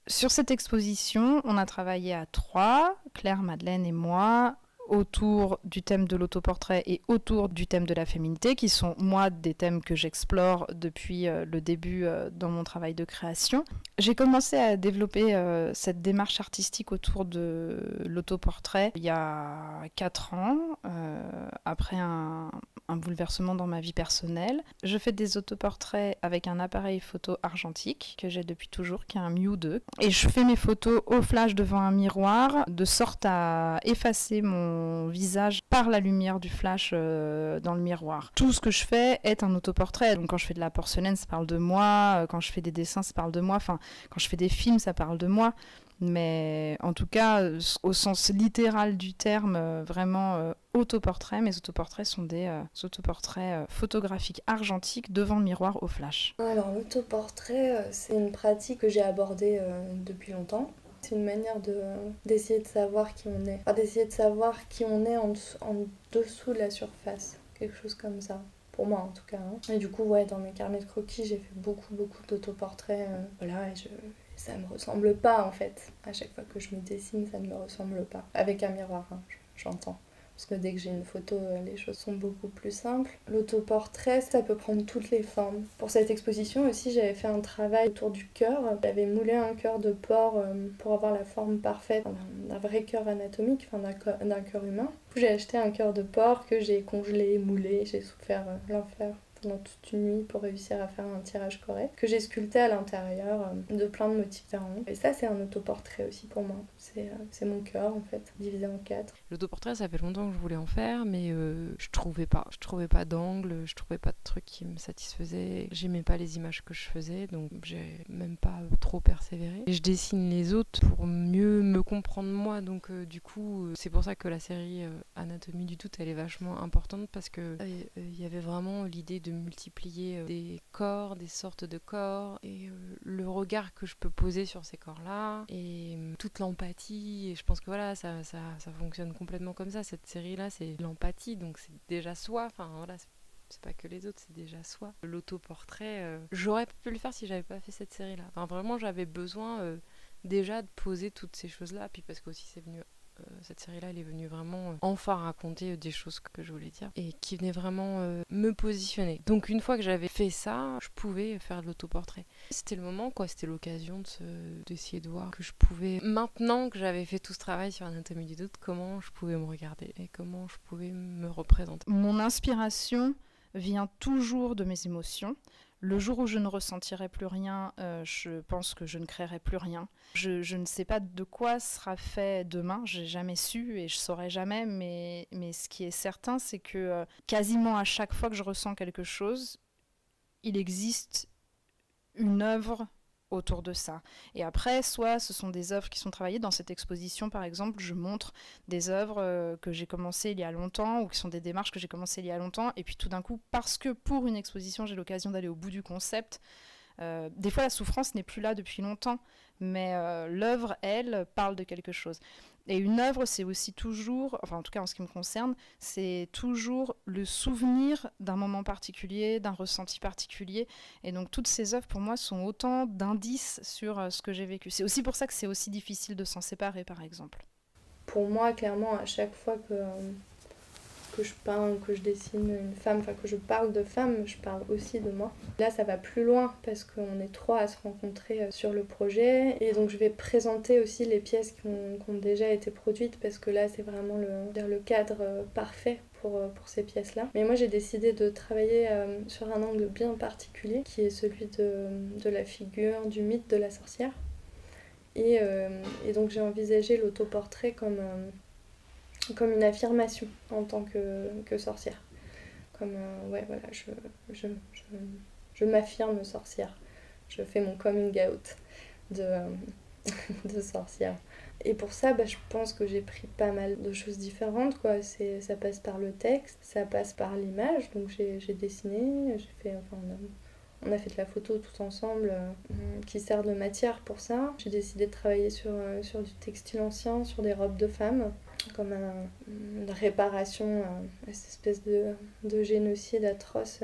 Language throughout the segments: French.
Sur cette exposition, on a travaillé à 3, Claire, Madeleine et moi, autour du thème de l'autoportrait et autour du thème de la féminité, qui sont, moi, des thèmes que j'explore depuis le début dans mon travail de création. J'ai commencé à développer cette démarche artistique autour de l'autoportrait il y a 4 ans, après un bouleversement dans ma vie personnelle. Je fais des autoportraits avec un appareil photo argentique que j'ai depuis toujours, qui est un Miu 2. Et je fais mes photos au flash devant un miroir, de sorte à effacer mon visage par la lumière du flash dans le miroir. Tout ce que je fais est un autoportrait. Donc quand je fais de la porcelaine, ça parle de moi. Quand je fais des dessins, ça parle de moi. Enfin, quand je fais des films, ça parle de moi. Mais en tout cas, au sens littéral du terme, vraiment autoportrait. Mes autoportraits sont des autoportraits photographiques argentiques devant le miroir au flash. Alors l'autoportrait, c'est une pratique que j'ai abordée depuis longtemps. C'est une manière d'essayer de savoir qui on est. Enfin, d'essayer de savoir qui on est en dessous de la surface. Quelque chose comme ça. Pour moi en tout cas. Et du coup, ouais, dans mes carnets de croquis, j'ai fait beaucoup d'autoportraits. Voilà, et ça me ressemble pas en fait. À chaque fois que je me dessine, ça ne me ressemble pas. Avec un miroir, j'entends. Parce que dès que j'ai une photo, les choses sont beaucoup plus simples. L'autoportrait, ça peut prendre toutes les formes. Pour cette exposition aussi, j'avais fait un travail autour du cœur. J'avais moulé un cœur de porc pour avoir la forme parfaite d'un vrai cœur anatomique, enfin d'un cœur humain. Du coup, j'ai acheté un cœur de porc que j'ai congelé, moulé, j'ai souffert l'enfer pendant toute une nuit pour réussir à faire un tirage correct, que j'ai sculpté à l'intérieur de plein de motifs différents. Et ça, c'est un autoportrait aussi pour moi. C'est mon cœur, en fait, divisé en 4. L'autoportrait, ça fait longtemps que je voulais en faire, mais je trouvais pas. Je trouvais pas d'angle, je trouvais pas de truc qui me satisfaisait. J'aimais pas les images que je faisais, donc j'ai même pas trop persévéré. Et je dessine les autres pour mieux me comprendre moi, donc du coup, c'est pour ça que la série Anatomie du doute, elle est vachement importante, parce que il y avait vraiment l'idée de multiplier des corps, des sortes de corps, et le regard que je peux poser sur ces corps-là, et toute l'empathie. Et je pense que voilà, ça fonctionne complètement comme ça. Cette série-là, c'est l'empathie, donc c'est déjà soi. Enfin voilà, c'est pas que les autres, c'est déjà soi. L'autoportrait, j'aurais pu le faire si j'avais pas fait cette série-là. Enfin vraiment, j'avais besoin déjà de poser toutes ces choses-là, puis parce que aussi c'est venu cette série-là, elle est venue vraiment enfin raconter des choses que je voulais dire et qui venait vraiment me positionner. Donc une fois que j'avais fait ça, je pouvais faire de l'autoportrait. C'était le moment, quoi, c'était l'occasion d'essayer de voir que je pouvais, maintenant que j'avais fait tout ce travail sur Anatomie du doute, comment je pouvais me regarder et comment je pouvais me représenter. Mon inspiration vient toujours de mes émotions. Le jour où je ne ressentirai plus rien, je pense que je ne créerai plus rien. Je ne sais pas de quoi sera fait demain, j'ai jamais su et je saurai jamais, mais ce qui est certain, c'est que quasiment à chaque fois que je ressens quelque chose, il existe une œuvre autour de ça. Et après, soit ce sont des œuvres qui sont travaillées. Dans cette exposition, par exemple, je montre des œuvres que j'ai commencées il y a longtemps ou qui sont des démarches que j'ai commencées il y a longtemps. Et puis tout d'un coup, parce que pour une exposition, j'ai l'occasion d'aller au bout du concept, des fois la souffrance n'est plus là depuis longtemps, mais l'œuvre, elle, parle de quelque chose. Et une œuvre, c'est aussi toujours, enfin en tout cas en ce qui me concerne, c'est toujours le souvenir d'un moment particulier, d'un ressenti particulier. Et donc toutes ces œuvres, pour moi, sont autant d'indices sur ce que j'ai vécu. C'est aussi pour ça que c'est aussi difficile de s'en séparer, par exemple. Pour moi, clairement, à chaque fois que je peins, que je dessine une femme, enfin que je parle de femme, je parle aussi de moi. Là, ça va plus loin parce qu'on est 3 à se rencontrer sur le projet et donc je vais présenter aussi les pièces qui ont déjà été produites parce que là, c'est vraiment le cadre parfait pour ces pièces-là. Mais moi, j'ai décidé de travailler sur un angle bien particulier qui est celui de la figure, du mythe de la sorcière. Et donc, j'ai envisagé l'autoportrait comme une affirmation en tant que sorcière. Comme, ouais, voilà, je m'affirme sorcière. Je fais mon coming out de sorcière. Et pour ça, je pense que j'ai pris pas mal de choses différentes, quoi. Ça passe par le texte, ça passe par l'image. Donc j'ai dessiné, on a fait de la photo tout ensemble qui sert de matière pour ça. J'ai décidé de travailler sur du textile ancien, sur des robes de femmes, comme une réparation à cette espèce de génocide atroce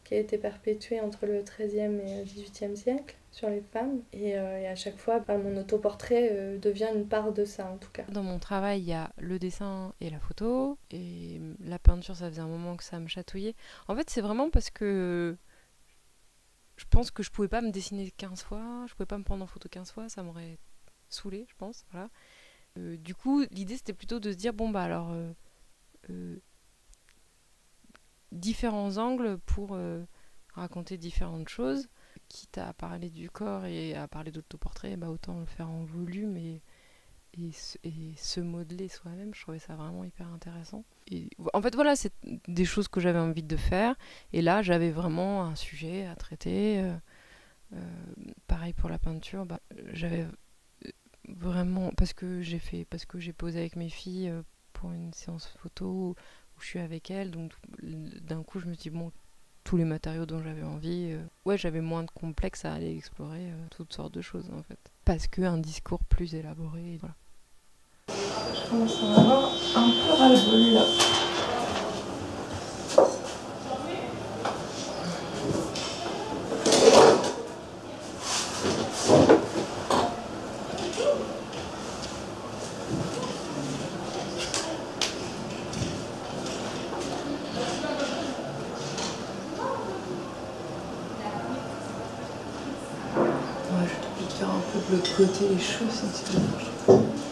qui a été perpétué entre le XIIIe et le XVIIIe siècle sur les femmes. Et à chaque fois, mon autoportrait devient une part de ça, en tout cas. Dans mon travail, il y a le dessin et la photo. Et la peinture, ça faisait un moment que ça me chatouillait. En fait, c'est vraiment parce que je pense que je pouvais pas me dessiner 15 fois, je pouvais pas me prendre en photo 15 fois, ça m'aurait saoulée, je pense. Voilà. Du coup, l'idée, c'était plutôt de se dire, bon, bah alors, différents angles pour raconter différentes choses. Quitte à parler du corps et à parler d'autoportrait, bah autant le faire en volume et se modeler soi-même. Je trouvais ça vraiment hyper intéressant. Et en fait, voilà, c'est des choses que j'avais envie de faire. Et là, j'avais vraiment un sujet à traiter. Pareil pour la peinture, bah, j'avais vraiment... Parce que j'ai posé avec mes filles pour une séance photo où je suis avec elles. Donc d'un coup, je me dis, bon, tous les matériaux dont j'avais envie. Ouais, j'avais moins de complexe à aller explorer toutes sortes de choses en fait. Parce qu'un discours plus élaboré, voilà. Je commence à en avoir un peu ras-le-bol là. Ouais, je vais te faire un peu de l'autre côté les choses, si tu veux.